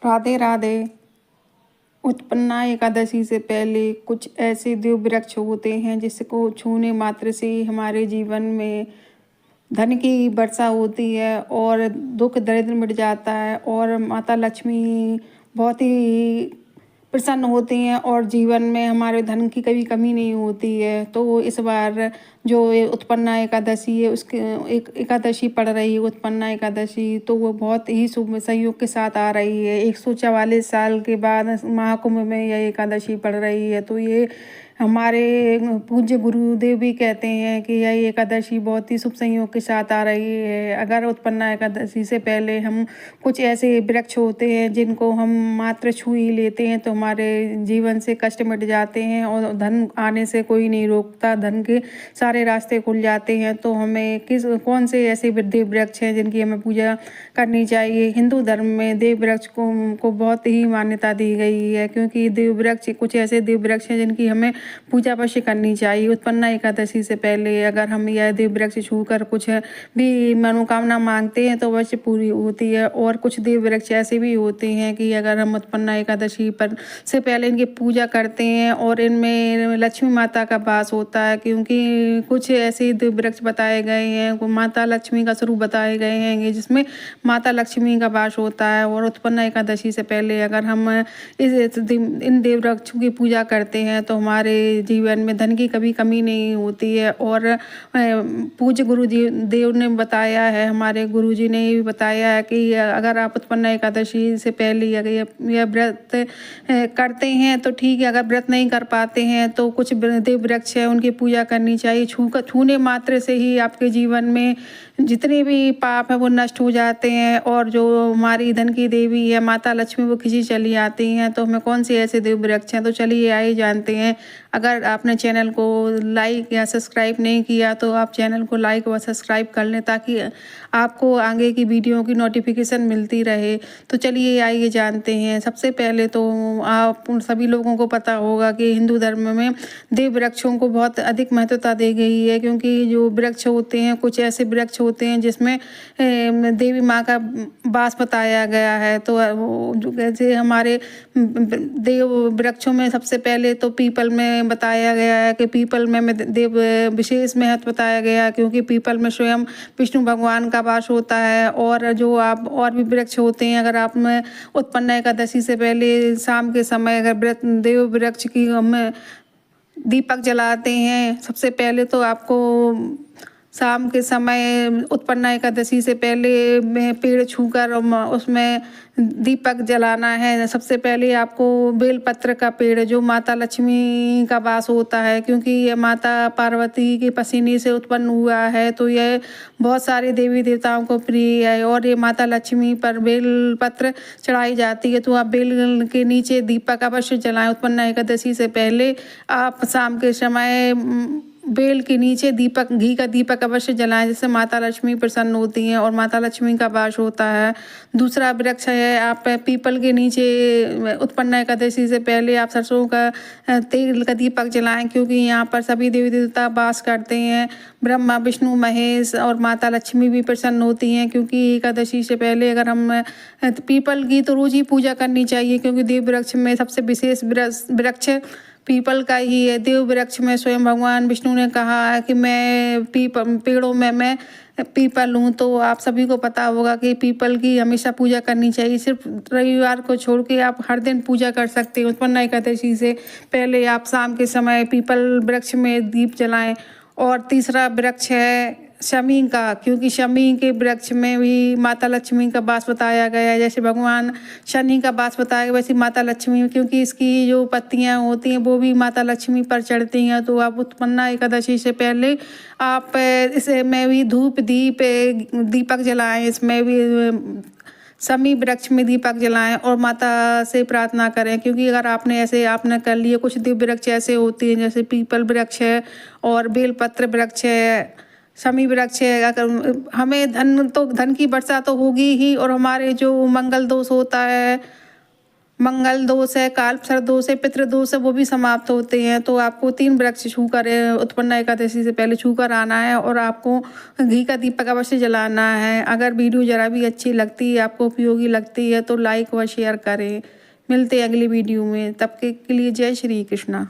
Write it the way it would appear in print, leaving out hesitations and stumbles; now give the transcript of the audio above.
राधे राधे। उत्पन्ना एकादशी से पहले कुछ ऐसे देव वृक्ष होते हैं जिसको छूने मात्र से ही हमारे जीवन में धन की वर्षा होती है और दुख दरिद्र मिट जाता है और माता लक्ष्मी बहुत ही प्रसन्न होती हैं और जीवन में हमारे धन की कभी कमी नहीं होती है। तो इस बार जो ये उत्पन्ना एकादशी है उसके एक एकादशी पड़ रही है, उत्पन्ना एकादशी, तो वो बहुत ही शुभ संयोग के साथ आ रही है। 144 साल के बाद महाकुंभ में यह एकादशी पड़ रही है। तो ये हमारे पूज्य गुरुदेव भी कहते हैं कि यह एकादशी बहुत ही शुभ संयोग के साथ आ रही है। अगर उत्पन्ना एकादशी से पहले हम कुछ ऐसे वृक्ष होते हैं जिनको हम मात्र छू ही लेते हैं तो हमारे जीवन से कष्ट मिट जाते हैं और धन आने से कोई नहीं रोकता, धन के सारे रास्ते खुल जाते हैं। तो हमें कौन से ऐसे देव वृक्ष हैं जिनकी हमें पूजा करनी चाहिए। हिंदू धर्म में देव वृक्ष को बहुत ही मान्यता दी गई है, क्योंकि देव वृक्ष कुछ ऐसे देव वृक्ष हैं जिनकी हमें पूजा अवश्य करनी चाहिए। उत्पन्ना एकादशी से पहले अगर हम यह देव वृक्ष छू कर कुछ भी मनोकामना मांगते हैं तो अवश्य पूरी होती है। और कुछ देव वृक्ष ऐसे भी होते हैं कि अगर हम उत्पन्ना एकादशी पर से पहले इनकी पूजा करते हैं और इनमें लक्ष्मी माता का वास होता है, क्योंकि कुछ ऐसे देव वृक्ष बताए गए हैं, माता लक्ष्मी का स्वरूप बताए गए हैं जिसमें माता लक्ष्मी का वास होता है। और उत्पन्ना एकादशी से पहले अगर हम इन देव वृक्षों की पूजा करते हैं तो हमारे जीवन में धन की कभी कमी नहीं होती है। और पूज्य गुरु जी देव ने बताया है, हमारे गुरु जी ने भी बताया है कि अगर आप उत्पन्ना एकादशी से पहले अगर यह व्रत करते हैं तो ठीक है, अगर व्रत नहीं कर पाते हैं तो कुछ देव वृक्ष है उनकी पूजा करनी चाहिए। छूने मात्र से ही आपके जीवन में जितने भी पाप है वो नष्ट हो जाते हैं और जो हमारी धन की देवी है माता लक्ष्मी वो खिंची चली आती हैं। तो हमें कौन से ऐसे देव वृक्ष हैं, तो चलिए आइए जानते हैं। अगर आपने चैनल को लाइक या सब्सक्राइब नहीं किया तो आप चैनल को लाइक व सब्सक्राइब कर लें ताकि आपको आगे की वीडियो की नोटिफिकेशन मिलती रहे। तो चलिए आइए जानते हैं। सबसे पहले तो आप सभी लोगों को पता होगा कि हिंदू धर्म में देव वृक्षों को बहुत अधिक महत्वता दी गई है, क्योंकि जो वृक्ष होते हैं कुछ ऐसे वृक्ष होते हैं जिसमें देवी माँ का वास बताया गया है। तो जैसे हमारे देव वृक्षों में सबसे पहले तो पीपल में बताया गया है कि पीपल में देव विशेष महत्व बताया गया है, क्योंकि पीपल में स्वयं विष्णु भगवान का वास होता है। और जो आप और भी वृक्ष होते हैं, अगर आप में उत्पन्ना एकादशी से पहले शाम के समय अगर देव वृक्ष की हम दीपक जलाते हैं, सबसे पहले तो आपको शाम के समय उत्पन्ना एकादशी से पहले में पेड़ छूकर उसमें दीपक जलाना है। सबसे पहले आपको बेलपत्र का पेड़ जो माता लक्ष्मी का वास होता है, क्योंकि ये माता पार्वती के पसीने से उत्पन्न हुआ है, तो यह बहुत सारे देवी देवताओं को प्रिय है और ये माता लक्ष्मी पर बेलपत्र चढ़ाई जाती है। तो आप बेल के नीचे दीपक अवश्य जलाएं। उत्पन्ना एकादशी से पहले आप शाम के समय बेल के नीचे दीपक, घी का दीपक अवश्य जलाएं, जिससे माता लक्ष्मी प्रसन्न होती हैं और माता लक्ष्मी का वास होता है। दूसरा वृक्ष है आप पीपल के नीचे उत्पन्ना एकादशी से पहले आप सरसों का तेल का दीपक जलाएं, क्योंकि यहाँ पर सभी देवी देवता वास करते हैं। ब्रह्मा विष्णु महेश और माता लक्ष्मी भी प्रसन्न होती हैं, क्योंकि एकादशी से पहले अगर हम पीपल की तो रोज ही पूजा करनी चाहिए, क्योंकि देव वृक्ष में सबसे विशेष वृक्ष पीपल का ही है। देव वृक्ष में स्वयं भगवान विष्णु ने कहा है कि मैं पेड़ों में मैं पीपल हूँ। तो आप सभी को पता होगा कि पीपल की हमेशा पूजा करनी चाहिए। सिर्फ रविवार को छोड़ के आप हर दिन पूजा कर सकते हैं। उत्पन्ना एकादशी से पहले आप शाम के समय पीपल वृक्ष में दीप जलाएं। और तीसरा वृक्ष है शमी का, क्योंकि शमी के वृक्ष में भी माता लक्ष्मी का वास बताया गया है। जैसे भगवान शनि का वास बताया गया वैसे माता लक्ष्मी, क्योंकि इसकी जो पत्तियां होती हैं वो भी माता लक्ष्मी पर चढ़ती हैं। तो आप उत्पन्ना एकादशी से पहले आप इसमें भी धूप दीपक जलाएं, इसमें भी शमी वृक्ष में दीपक जलाएं और माता से प्रार्थना करें। क्योंकि अगर आपने कर लिए, कुछ दिव्य वृक्ष ऐसे होते हैं जैसे पीपल वृक्ष है और बेलपत्र वृक्ष है, शमी वृक्ष है। अगर हमें धन की वर्षा तो होगी ही, और हमारे जो मंगल दोष होता है मंगल दोष है, कालसर्प दोष है, पितृदोष है, वो भी समाप्त होते हैं। तो आपको 3 वृक्ष छूकर उत्पन्ना एकादशी से पहले छूकर आना है और आपको घी का दीपक अवश्य जलाना है। अगर वीडियो जरा भी अच्छी लगती है, आपको उपयोगी लगती है तो लाइक व शेयर करें। मिलते हैं अगली वीडियो में, तब के लिए जय श्री कृष्णा।